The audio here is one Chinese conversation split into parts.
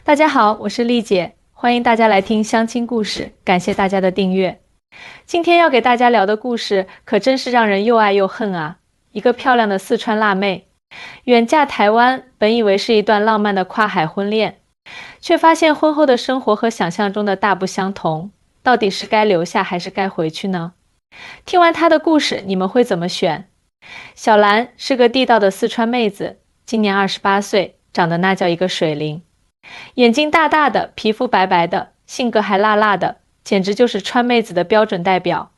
大家好，我是丽姐，欢迎大家来听相亲故事，感谢大家的订阅。今天要给大家聊的故事可真是让人又爱又恨啊！一个漂亮的四川辣妹，远嫁台湾，本以为是一段浪漫的跨海婚恋，却发现婚后的生活和想象中的大不相同。到底是该留下还是该回去呢？听完她的故事，你们会怎么选？小兰是个地道的四川妹子，今年28岁，长得那叫一个水灵。眼睛大大的，皮肤白白的，性格还辣辣的，简直就是川妹子的标准代表。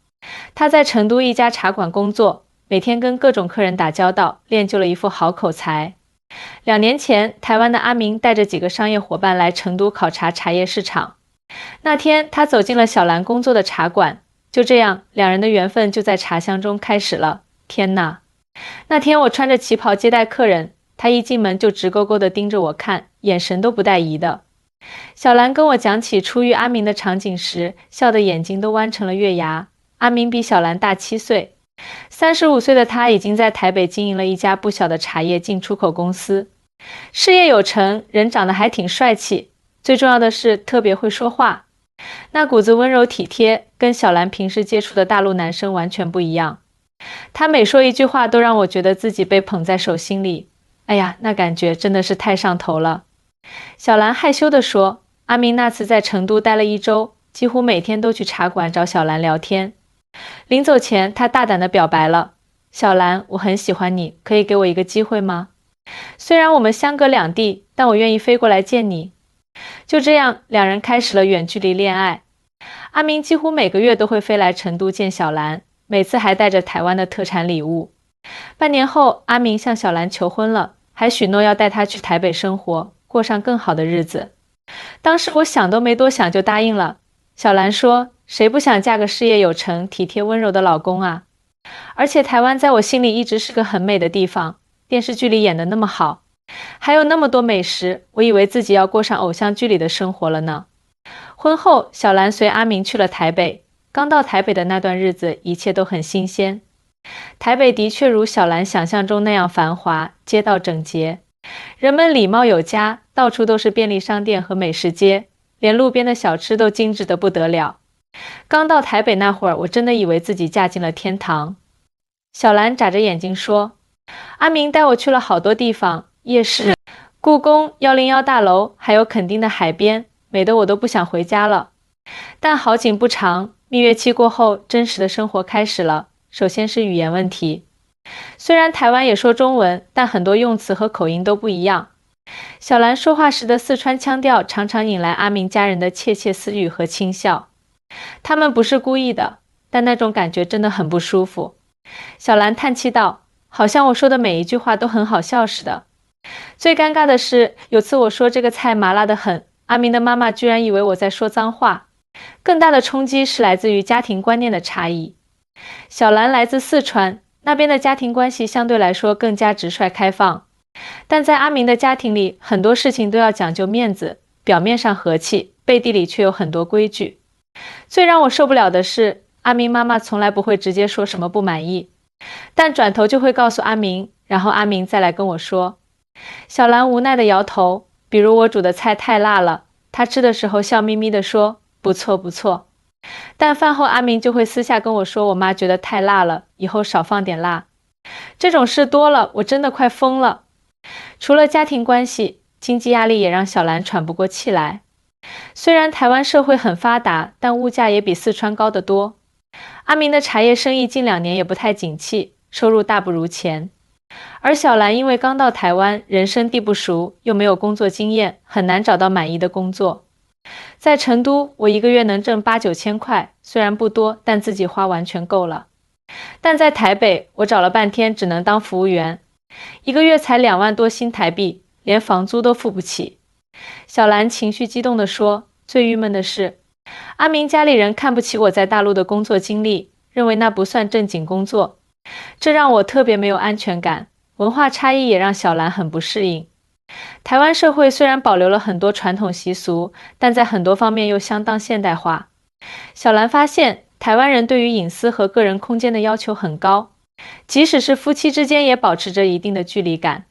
她在成都一家茶馆工作，每天跟各种客人打交道，练就了一副好口才。2年前，台湾的阿明带着几个商业伙伴来成都考察茶叶市场。那天，他走进了小兰工作的茶馆，就这样，两人的缘分就在茶香中开始了。天哪！那天我穿着旗袍接待客人，他一进门就直勾勾地盯着我看，眼神都不带移的。小兰跟我讲起初遇阿明的场景时，笑得眼睛都弯成了月牙。阿明比小兰大7岁，35岁的他已经在台北经营了一家不小的茶叶进出口公司，事业有成，人长得还挺帅气，最重要的是特别会说话，那股子温柔体贴，跟小兰平时接触的大陆男生完全不一样。他每说一句话都让我觉得自己被捧在手心里，哎呀，那感觉真的是太上头了。小兰害羞地说，阿明那次在成都待了1周，几乎每天都去茶馆找小兰聊天。临走前，他大胆地表白了，小兰，我很喜欢你，可以给我一个机会吗？虽然我们相隔两地，但我愿意飞过来见你。就这样，两人开始了远距离恋爱。阿明几乎每个月都会飞来成都见小兰，每次还带着台湾的特产礼物。半年后，阿明向小兰求婚了，还许诺要带她去台北生活，过上更好的日子。当时我想都没多想就答应了。小兰说，谁不想嫁个事业有成、体贴温柔的老公啊？而且台湾在我心里一直是个很美的地方，电视剧里演得那么好，还有那么多美食，我以为自己要过上偶像剧里的生活了呢。婚后，小兰随阿明去了台北。刚到台北的那段日子，一切都很新鲜。台北的确如小兰想象中那样繁华，街道整洁，人们礼貌有加，到处都是便利商店和美食街，连路边的小吃都精致得不得了。刚到台北那会儿，我真的以为自己嫁进了天堂。小兰眨着眼睛说，阿明带我去了好多地方，夜市、故宫、101大楼，还有垦丁的海边，美得我都不想回家了。但好景不长，蜜月期过后，真实的生活开始了。首先是语言问题，虽然台湾也说中文，但很多用词和口音都不一样。小兰说话时的四川腔调常常引来阿明家人的窃窃私语和轻笑。他们不是故意的，但那种感觉真的很不舒服。小兰叹气道，好像我说的每一句话都很好笑似的。最尴尬的是，有次我说这个菜麻辣得很，阿明的妈妈居然以为我在说脏话。更大的冲击是来自于家庭观念的差异。小兰来自四川，那边的家庭关系相对来说更加直率开放，但在阿明的家庭里，很多事情都要讲究面子，表面上和气，背地里却有很多规矩。最让我受不了的是，阿明妈妈从来不会直接说什么不满意，但转头就会告诉阿明，然后阿明再来跟我说。小兰无奈地摇头，比如我煮的菜太辣了，她吃的时候笑眯眯地说，不错不错。但饭后阿明就会私下跟我说，我妈觉得太辣了，以后少放点辣。这种事多了，我真的快疯了。除了家庭关系，经济压力也让小兰喘不过气来。虽然台湾社会很发达，但物价也比四川高得多。阿明的茶叶生意近2年也不太景气，收入大不如前。而小兰因为刚到台湾，人生地不熟，又没有工作经验，很难找到满意的工作。在成都，我一个月能挣8、9千块，虽然不多，但自己花完全够了。但在台北，我找了半天只能当服务员，一个月才2万多新台币，连房租都付不起。小兰情绪激动地说，最郁闷的是，阿明家里人看不起我在大陆的工作经历，认为那不算正经工作，这让我特别没有安全感。文化差异也让小兰很不适应。台湾社会虽然保留了很多传统习俗，但在很多方面又相当现代化。小兰发现，台湾人对于隐私和个人空间的要求很高，即使是夫妻之间也保持着一定的距离感。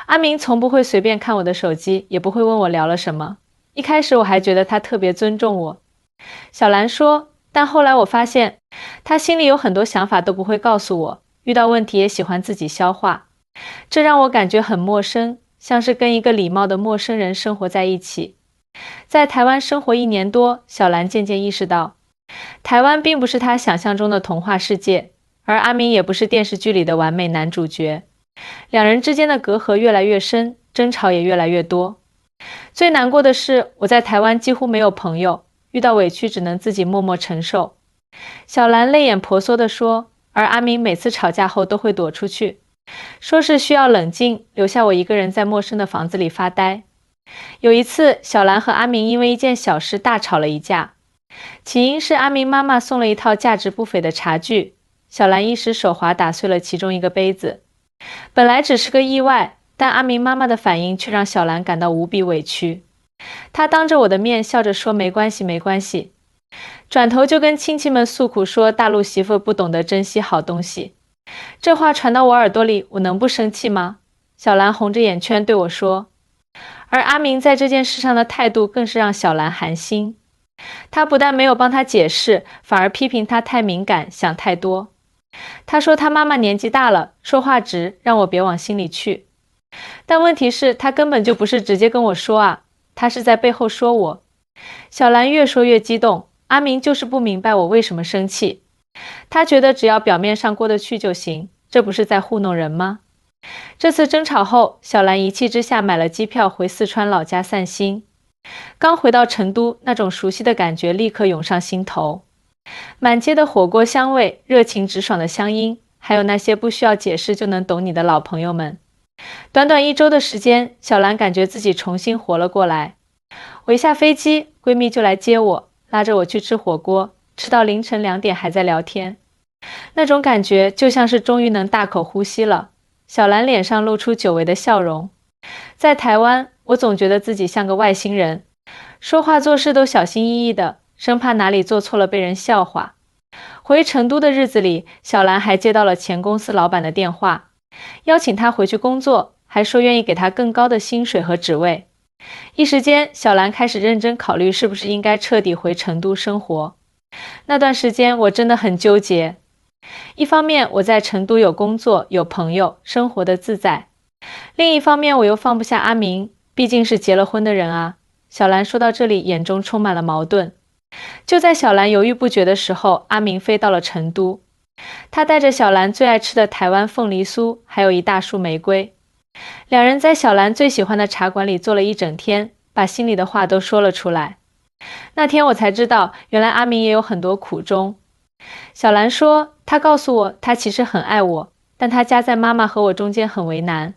阿明从不会随便看我的手机，也不会问我聊了什么，一开始我还觉得他特别尊重我。小兰说，但后来我发现，他心里有很多想法都不会告诉我，遇到问题也喜欢自己消化，这让我感觉很陌生，像是跟一个礼貌的陌生人生活在一起。在台湾生活1年多，小兰渐渐意识到，台湾并不是她想象中的童话世界，而阿明也不是电视剧里的完美男主角。两人之间的隔阂越来越深，争吵也越来越多。最难过的是，我在台湾几乎没有朋友，遇到委屈只能自己默默承受。小兰泪眼婆娑地说，而阿明每次吵架后都会躲出去，说是需要冷静，留下我一个人在陌生的房子里发呆。有一次，小兰和阿明因为一件小事大吵了一架，起因是阿明妈妈送了一套价值不菲的茶具，小兰一时手滑打碎了其中一个杯子。本来只是个意外，但阿明妈妈的反应却让小兰感到无比委屈。她当着我的面笑着说没关系没关系，转头就跟亲戚们诉苦说大陆媳妇不懂得珍惜好东西。这话传到我耳朵里，我能不生气吗？小兰红着眼圈对我说。而阿明在这件事上的态度更是让小兰寒心。他不但没有帮他解释，反而批评他太敏感，想太多。他说他妈妈年纪大了，说话直，让我别往心里去。但问题是，他根本就不是直接跟我说啊，他是在背后说我。小兰越说越激动，阿明就是不明白我为什么生气。他觉得只要表面上过得去就行，这不是在糊弄人吗？这次争吵后，小兰一气之下买了机票回四川老家散心。刚回到成都，那种熟悉的感觉立刻涌上心头。满街的火锅香味，热情直爽的乡音，还有那些不需要解释就能懂你的老朋友们。短短1周的时间，小兰感觉自己重新活了过来。我一下飞机，闺蜜就来接我，拉着我去吃火锅，吃到凌晨2点还在聊天。那种感觉就像是终于能大口呼吸了。小兰脸上露出久违的笑容。在台湾，我总觉得自己像个外星人，说话做事都小心翼翼的，生怕哪里做错了被人笑话。回成都的日子里，小兰还接到了前公司老板的电话，邀请她回去工作，还说愿意给她更高的薪水和职位。一时间，小兰开始认真考虑是不是应该彻底回成都生活。那段时间我真的很纠结。一方面我在成都有工作有朋友，生活的自在，另一方面我又放不下阿明，毕竟是结了婚的人啊。小兰说到这里，眼中充满了矛盾。就在小兰犹豫不决的时候，阿明飞到了成都。他带着小兰最爱吃的台湾凤梨酥，还有一大束玫瑰。两人在小兰最喜欢的茶馆里坐了一整天，把心里的话都说了出来。那天我才知道，原来阿明也有很多苦衷。小兰说，他告诉我他其实很爱我，但他夹在妈妈和我中间很为难。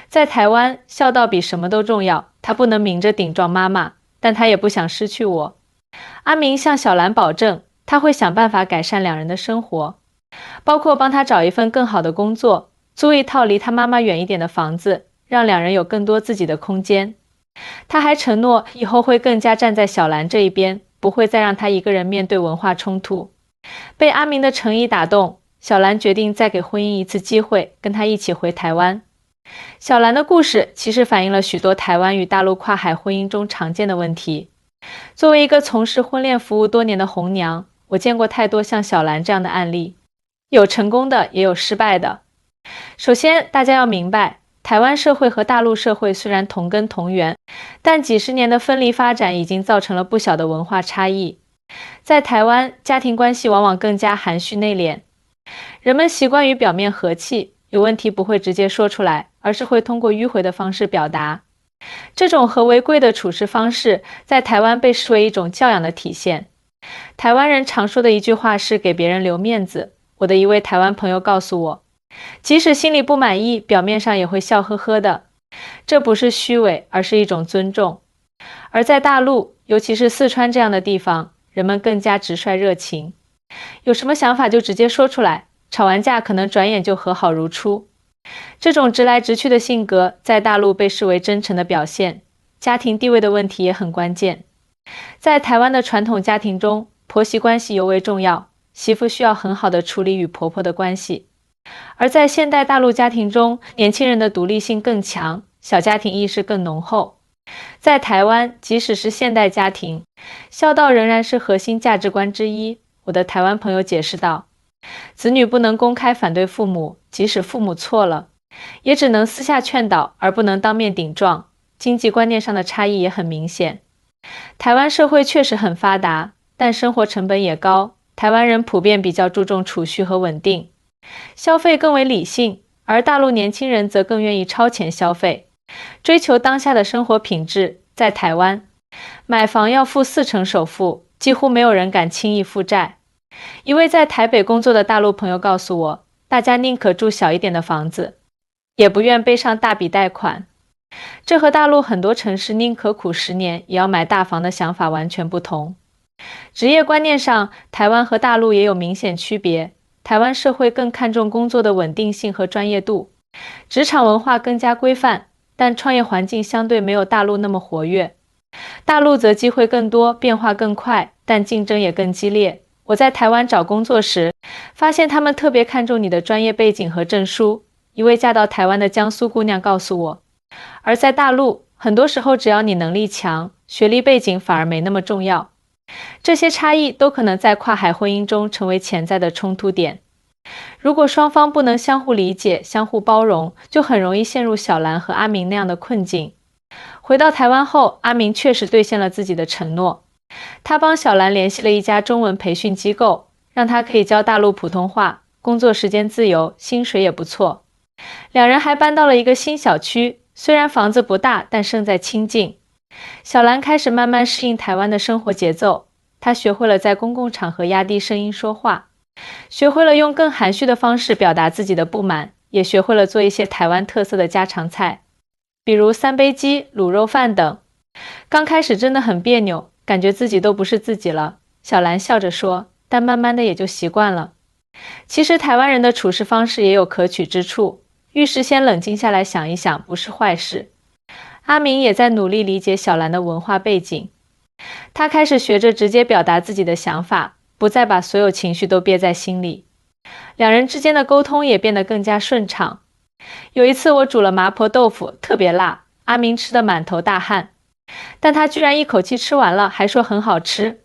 在台湾，孝道比什么都重要，他不能明着顶撞妈妈，但他也不想失去我。阿明向小兰保证，他会想办法改善两人的生活，包括帮他找一份更好的工作，租一套离他妈妈远一点的房子，让两人有更多自己的空间。他还承诺以后会更加站在小兰这一边，不会再让他一个人面对文化冲突。被阿明的诚意打动，小兰决定再给婚姻一次机会，跟他一起回台湾。小兰的故事其实反映了许多台湾与大陆跨海婚姻中常见的问题。作为一个从事婚恋服务多年的红娘，我见过太多像小兰这样的案例，有成功的，也有失败的。首先，大家要明白，台湾社会和大陆社会虽然同根同源，但几十年的分离发展已经造成了不小的文化差异。在台湾，家庭关系往往更加含蓄内敛，人们习惯于表面和气，有问题不会直接说出来，而是会通过迂回的方式表达。这种和为贵的处事方式，在台湾被视为一种教养的体现。台湾人常说的一句话是给别人留面子。我的一位台湾朋友告诉我，即使心里不满意，表面上也会笑呵呵的。这不是虚伪，而是一种尊重。而在大陆，尤其是四川这样的地方，人们更加直率热情，有什么想法就直接说出来，吵完架可能转眼就和好如初。这种直来直去的性格在大陆被视为真诚的表现，家庭地位的问题也很关键。在台湾的传统家庭中，婆媳关系尤为重要，媳妇需要很好的处理与婆婆的关系。而在现代大陆家庭中，年轻人的独立性更强，小家庭意识更浓厚。在台湾，即使是现代家庭，孝道仍然是核心价值观之一。我的台湾朋友解释道，子女不能公开反对父母，即使父母错了，也只能私下劝导，而不能当面顶撞。经济观念上的差异也很明显。台湾社会确实很发达，但生活成本也高，台湾人普遍比较注重储蓄和稳定，消费更为理性，而大陆年轻人则更愿意超前消费，追求当下的生活品质。在台湾，买房要付40%首付，几乎没有人敢轻易负债。一位在台北工作的大陆朋友告诉我，大家宁可住小一点的房子，也不愿背上大笔贷款。这和大陆很多城市宁可苦10年也要买大房的想法完全不同。职业观念上，台湾和大陆也有明显区别。台湾社会更看重工作的稳定性和专业度，职场文化更加规范，但创业环境相对没有大陆那么活跃。大陆则机会更多，变化更快，但竞争也更激烈。我在台湾找工作时，发现他们特别看重你的专业背景和证书。一位嫁到台湾的江苏姑娘告诉我，而在大陆，很多时候只要你能力强，学历背景反而没那么重要。这些差异都可能在跨海婚姻中成为潜在的冲突点。如果双方不能相互理解、相互包容，就很容易陷入小兰和阿明那样的困境。回到台湾后，阿明确实兑现了自己的承诺。他帮小兰联系了一家中文培训机构，让她可以教大陆普通话，工作时间自由，薪水也不错。两人还搬到了一个新小区，虽然房子不大，但胜在清静。小兰开始慢慢适应台湾的生活节奏，她学会了在公共场合压低声音说话，学会了用更含蓄的方式表达自己的不满，也学会了做一些台湾特色的家常菜，比如三杯鸡、卤肉饭等。刚开始真的很别扭，感觉自己都不是自己了，小兰笑着说，但慢慢的也就习惯了。其实台湾人的处事方式也有可取之处，遇事先冷静下来想一想，不是坏事。阿明也在努力理解小兰的文化背景，他开始学着直接表达自己的想法，不再把所有情绪都憋在心里。两人之间的沟通也变得更加顺畅。有一次我煮了麻婆豆腐，特别辣，阿明吃得满头大汗，但他居然一口气吃完了，还说很好吃。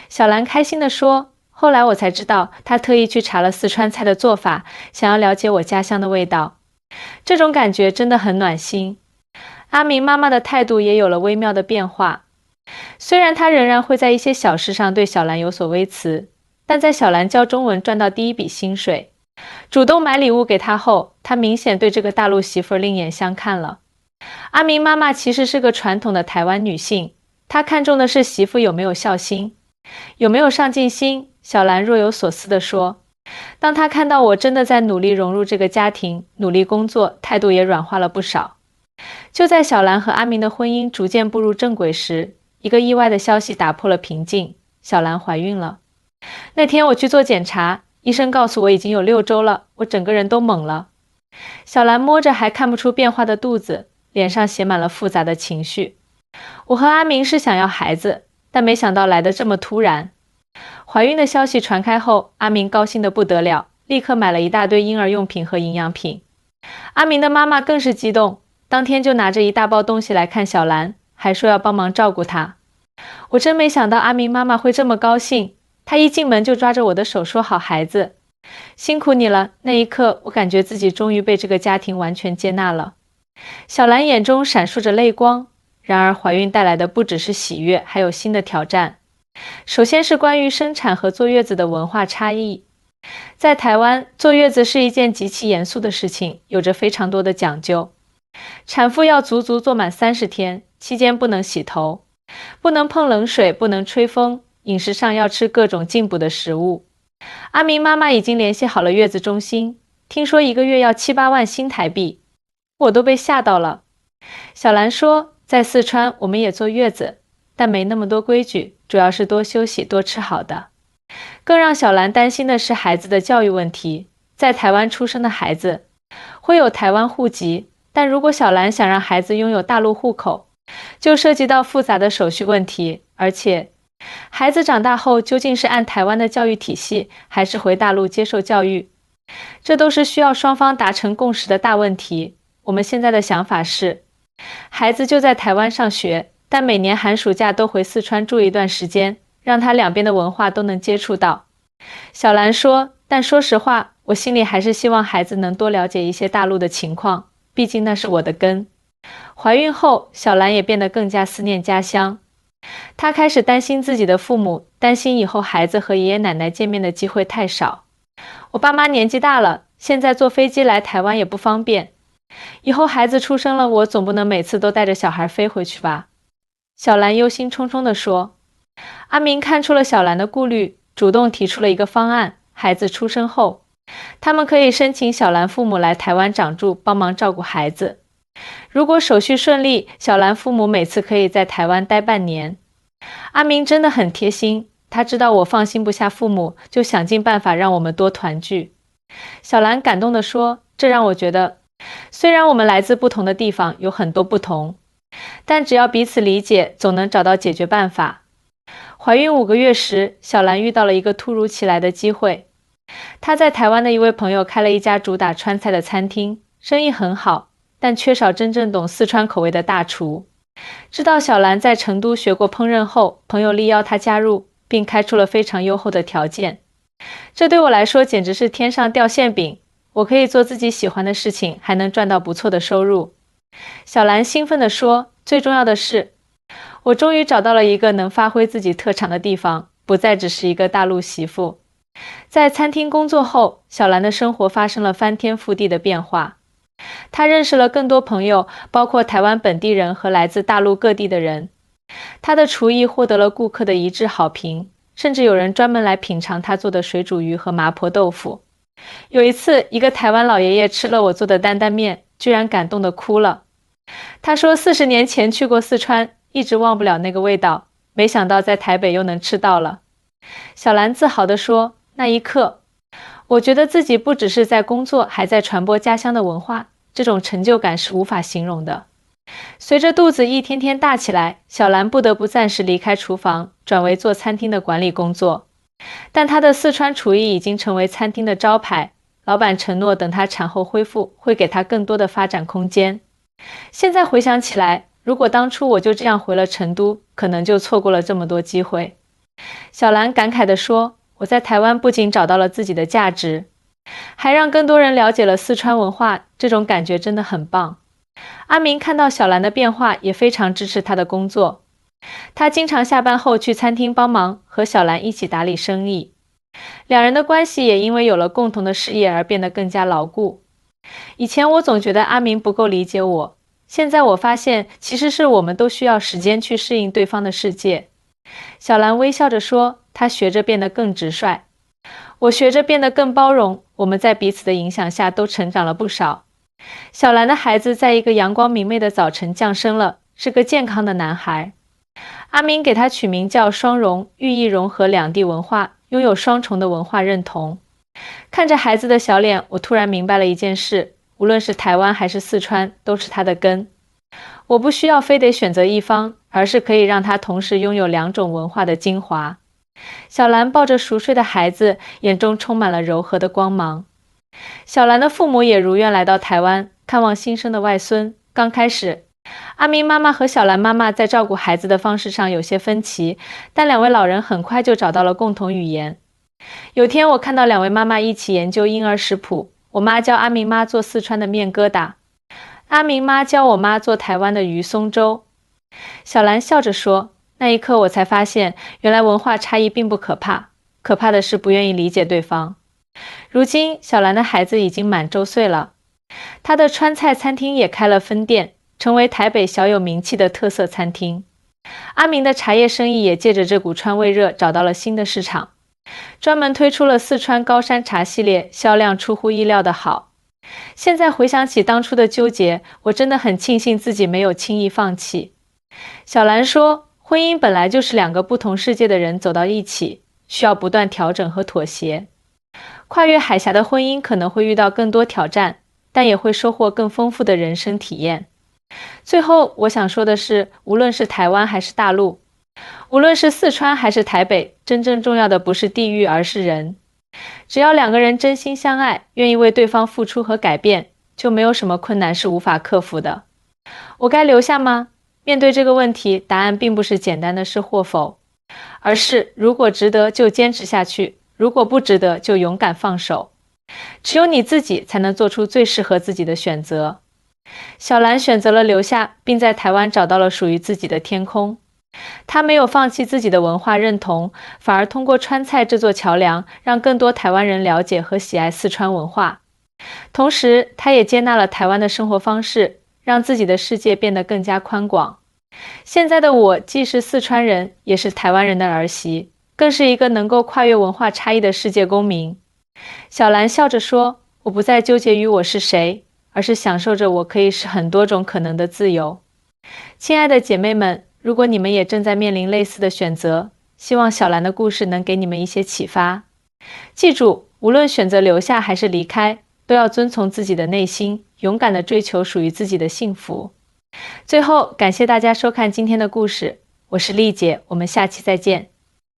小兰开心地说，后来我才知道，他特意去查了四川菜的做法，想要了解我家乡的味道。这种感觉真的很暖心。阿明妈妈的态度也有了微妙的变化，虽然她仍然会在一些小事上对小兰有所微词，但在小兰教中文赚到第一笔薪水，主动买礼物给她后，她明显对这个大陆媳妇另眼相看了。阿明妈妈其实是个传统的台湾女性，她看重的是媳妇有没有孝心，有没有上进心。小兰若有所思地说，当她看到我真的在努力融入这个家庭，努力工作，态度也软化了不少。就在小兰和阿明的婚姻逐渐步入正轨时，一个意外的消息打破了平静，小兰怀孕了。那天我去做检查，医生告诉我已经有6周了，我整个人都懵了。小兰摸着还看不出变化的肚子，脸上写满了复杂的情绪。我和阿明是想要孩子，但没想到来得这么突然。怀孕的消息传开后，阿明高兴得不得了，立刻买了一大堆婴儿用品和营养品。阿明的妈妈更是激动，当天就拿着一大包东西来看小兰，还说要帮忙照顾她。我真没想到阿明妈妈会这么高兴，她一进门就抓着我的手说好孩子，辛苦你了。那一刻我感觉自己终于被这个家庭完全接纳了。小兰眼中闪烁着泪光，然而怀孕带来的不只是喜悦，还有新的挑战。首先是关于生产和坐月子的文化差异。在台湾，坐月子是一件极其严肃的事情，有着非常多的讲究。产妇要足足坐满30天，期间不能洗头，不能碰冷水，不能吹风，饮食上要吃各种进补的食物。阿明妈妈已经联系好了月子中心，听说1个月要7、8万新台币，我都被吓到了。小兰说，在四川我们也坐月子，但没那么多规矩，主要是多休息，多吃好的。更让小兰担心的是孩子的教育问题。在台湾出生的孩子会有台湾户籍，但如果小兰想让孩子拥有大陆户口，就涉及到复杂的手续问题，而且孩子长大后究竟是按台湾的教育体系，还是回大陆接受教育，这都是需要双方达成共识的大问题。我们现在的想法是，孩子就在台湾上学，但每年寒暑假都回四川住一段时间，让他两边的文化都能接触到。小兰说，但说实话，我心里还是希望孩子能多了解一些大陆的情况，毕竟那是我的根。怀孕后，小兰也变得更加思念家乡。她开始担心自己的父母，担心以后孩子和爷爷奶奶见面的机会太少。我爸妈年纪大了，现在坐飞机来台湾也不方便。以后孩子出生了，我总不能每次都带着小孩飞回去吧？小兰忧心忡忡地说。阿明看出了小兰的顾虑，主动提出了一个方案：孩子出生后，他们可以申请小兰父母来台湾长住，帮忙照顾孩子。如果手续顺利，小兰父母每次可以在台湾待半年。阿明真的很贴心，他知道我放心不下父母，就想尽办法让我们多团聚。小兰感动地说，这让我觉得，虽然我们来自不同的地方，有很多不同，但只要彼此理解，总能找到解决办法。怀孕5个月时，小兰遇到了一个突如其来的机会。她在台湾的一位朋友开了一家主打川菜的餐厅，生意很好，但缺少真正懂四川口味的大厨。知道小兰在成都学过烹饪后，朋友力邀她加入，并开出了非常优厚的条件。这对我来说简直是天上掉馅饼，我可以做自己喜欢的事情，还能赚到不错的收入。小兰兴奋地说，最重要的是，我终于找到了一个能发挥自己特长的地方，不再只是一个大陆媳妇。在餐厅工作后，小兰的生活发生了翻天覆地的变化。她认识了更多朋友，包括台湾本地人和来自大陆各地的人。她的厨艺获得了顾客的一致好评，甚至有人专门来品尝她做的水煮鱼和麻婆豆腐。有一次，一个台湾老爷爷吃了我做的担担面，居然感动得哭了。他说40年前去过四川，一直忘不了那个味道，没想到在台北又能吃到了。小兰自豪地说，那一刻，我觉得自己不只是在工作，还在传播家乡的文化，这种成就感是无法形容的。随着肚子一天天大起来，小兰不得不暂时离开厨房，转为做餐厅的管理工作。但她的四川厨艺已经成为餐厅的招牌，老板承诺等她产后恢复，会给她更多的发展空间。现在回想起来，如果当初我就这样回了成都，可能就错过了这么多机会。小兰感慨地说，我在台湾不仅找到了自己的价值，还让更多人了解了四川文化，这种感觉真的很棒。阿明看到小兰的变化，也非常支持她的工作。他经常下班后去餐厅帮忙，和小兰一起打理生意。两人的关系也因为有了共同的事业而变得更加牢固。以前我总觉得阿明不够理解我，现在我发现其实是我们都需要时间去适应对方的世界。小兰微笑着说，她学着变得更直率。我学着变得更包容，我们在彼此的影响下都成长了不少。小兰的孩子在一个阳光明媚的早晨降生了，是个健康的男孩。阿明给他取名叫双融，寓意融合两地文化，拥有双重的文化认同。看着孩子的小脸，我突然明白了一件事，无论是台湾还是四川，都是他的根。我不需要非得选择一方，而是可以让他同时拥有两种文化的精华。小兰抱着熟睡的孩子，眼中充满了柔和的光芒。小兰的父母也如愿来到台湾，看望新生的外孙。刚开始，阿明妈妈和小兰妈妈在照顾孩子的方式上有些分歧，但两位老人很快就找到了共同语言。有天我看到两位妈妈一起研究婴儿食谱，我妈教阿明妈做四川的面疙瘩，阿明妈教我妈做台湾的鱼松粥。小兰笑着说，那一刻我才发现，原来文化差异并不可怕，可怕的是不愿意理解对方。如今小兰的孩子已经满周岁了，她的川菜餐厅也开了分店，成为台北小有名气的特色餐厅。阿明的茶叶生意也借着这股川味热找到了新的市场，专门推出了四川高山茶系列，销量出乎意料的好。现在回想起当初的纠结，我真的很庆幸自己没有轻易放弃。小兰说，婚姻本来就是两个不同世界的人走到一起，需要不断调整和妥协。跨越海峡的婚姻可能会遇到更多挑战，但也会收获更丰富的人生体验。最后我想说的是，无论是台湾还是大陆，无论是四川还是台北，真正重要的不是地域，而是人。只要两个人真心相爱，愿意为对方付出和改变，就没有什么困难是无法克服的。我该留下吗？面对这个问题，答案并不是简单的是或否，而是如果值得就坚持下去，如果不值得就勇敢放手。只有你自己才能做出最适合自己的选择。小兰选择了留下，并在台湾找到了属于自己的天空。她没有放弃自己的文化认同，反而通过川菜这座桥梁，让更多台湾人了解和喜爱四川文化。同时，她也接纳了台湾的生活方式，让自己的世界变得更加宽广。现在的我既是四川人，也是台湾人的儿媳，更是一个能够跨越文化差异的世界公民。小兰笑着说：“我不再纠结于我是谁，而是享受着我可以是很多种可能的自由。”亲爱的姐妹们，如果你们也正在面临类似的选择，希望小兰的故事能给你们一些启发。记住，无论选择留下还是离开，都要遵从自己的内心，勇敢地追求属于自己的幸福。最后，感谢大家收看今天的故事，我是丽姐，我们下期再见。